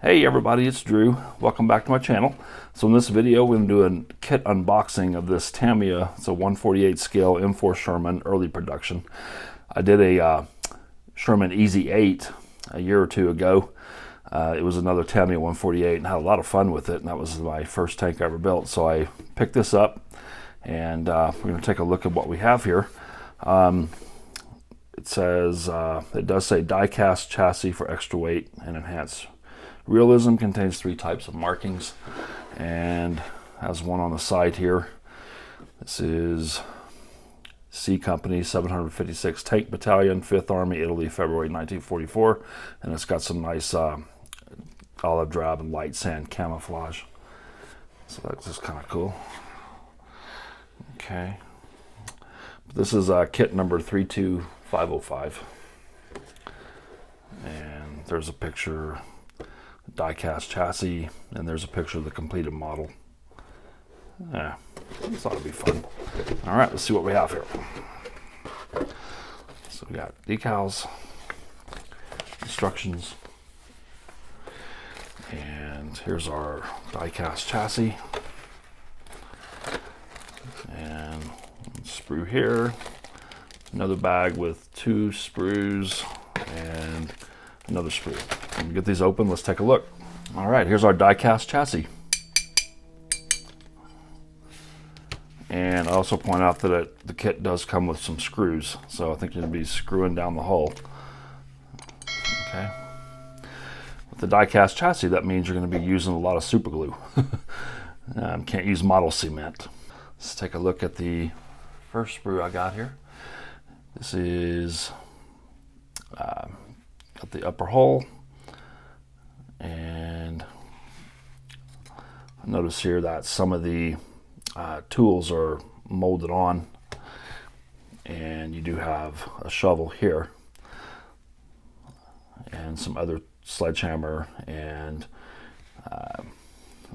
Hey everybody, it's Drew. Welcome back to my channel. So in this video, we're going to do a kit unboxing of this Tamiya. It's a 148 scale M4 Sherman early production. I did a Sherman Easy 8 a year or two ago. It was another Tamiya 148 and had a lot of fun with it, and that was my first tank I ever built. So I picked this up and we're going to take a look at what we have here. It says, it does say die-cast chassis for extra weight and enhanced realism. Contains 3 types of markings and has one on the side here. This is C Company 756 Tank Battalion, 5th Army, Italy, February 1944. And it's got some nice olive drab and light sand camouflage. So that's just kind of cool. Okay. This is kit number 32505. And there's a picture, die-cast chassis, and there's a picture of the completed model. Yeah, this ought to be fun. All right, let's see what we have here. So we got decals, instructions, and here's our die-cast chassis. And sprue here, another bag with 2 sprues and another sprue. When we get these open, let's take a look. All right, here's our die-cast chassis. And I also point out that the kit does come with some screws, so I think you're going to be screwing down the hull. Okay. With the die-cast chassis, that means you're going to be using a lot of super glue. Can't use model cement. Let's take a look at the first sprue I got here. This is got the upper hole, and notice here that some of the tools are molded on, and you do have a shovel here and some other sledgehammer and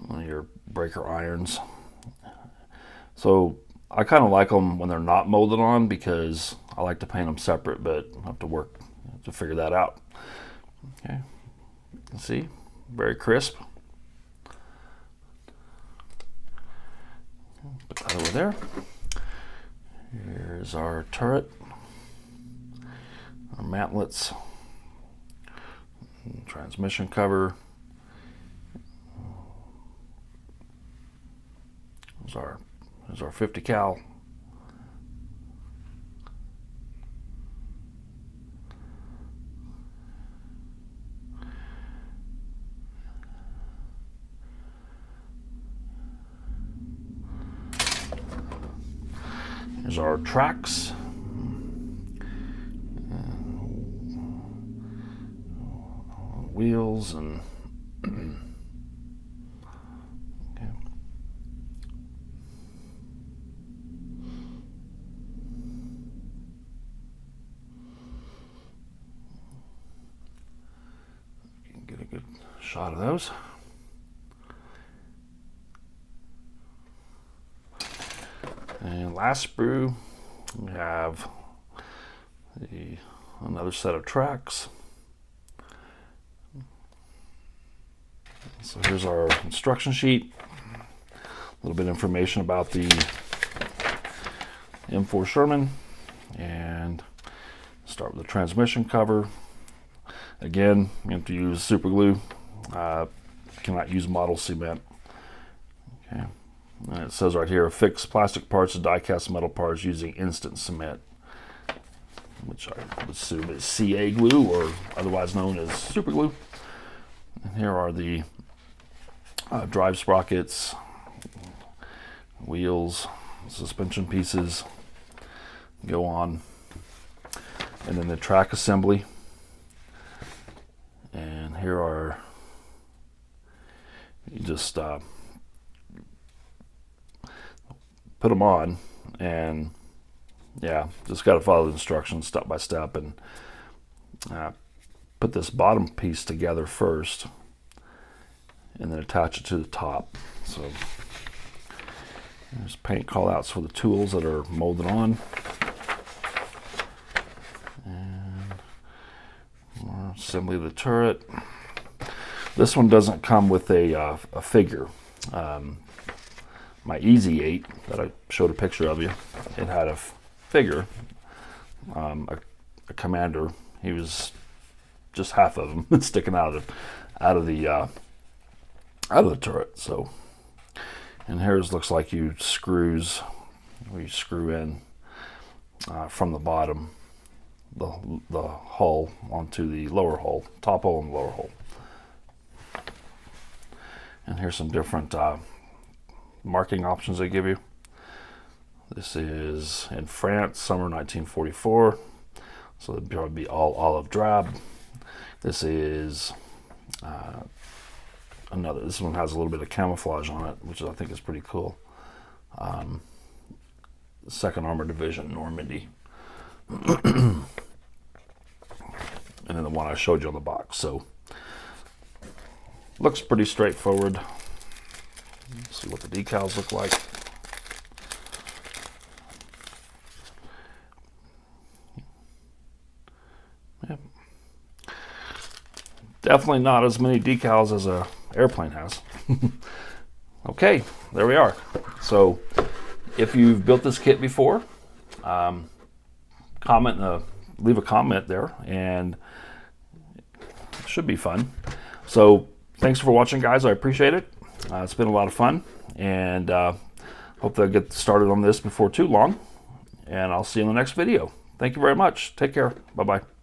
one of your breaker irons. So I kind of like them when they're not molded on because I like to paint them separate, but I have to work to figure that out. Okay, you can see, very crisp. Put that over there. Here's our turret, our mantlets, transmission cover. There's our 50 cal. Here's our tracks. Wheels and okay. You can get a good shot of those. And last sprue, we have another set of tracks. So here's our instruction sheet. A little bit of information about the M4 Sherman. And start with the transmission cover. Again, you have to use super glue. Cannot use model cement. Okay. And it says right here, fix plastic parts to die-cast metal parts using instant cement, which I would assume is CA glue, or otherwise known as super glue. And here are the drive sprockets, wheels, suspension pieces go on, and then the track assembly. And here are, you just put them on, and yeah, just got to follow the instructions step by step, and put this bottom piece together first and then attach it to the top. So there's paint call outs for the tools that are molded on, and more assembly of the turret. This one doesn't come with a figure. My Easy 8 that I showed a picture of you, it had a figure, a commander. He was just half of him sticking out of the turret. So, and here's looks like you screw in from the bottom the hull onto the lower hull, top hull and lower hull. And here's some different marking options they give you. This is in France, summer 1944, so it'd probably be all olive drab. This is this one has a little bit of camouflage on it, which I think is pretty cool. 2nd Armored Division, Normandy. And then the one I showed you on the box. So looks pretty straightforward. Let's see what the decals look like. Yep. Definitely not as many decals as a airplane has. Okay, there we are. So if you've built this kit before, leave a comment there, and it should be fun. So thanks for watching, guys. I appreciate it. It's been a lot of fun, and hope they'll get started on this before too long, and I'll see you in the next video. Thank you very much. Take care. Bye-bye.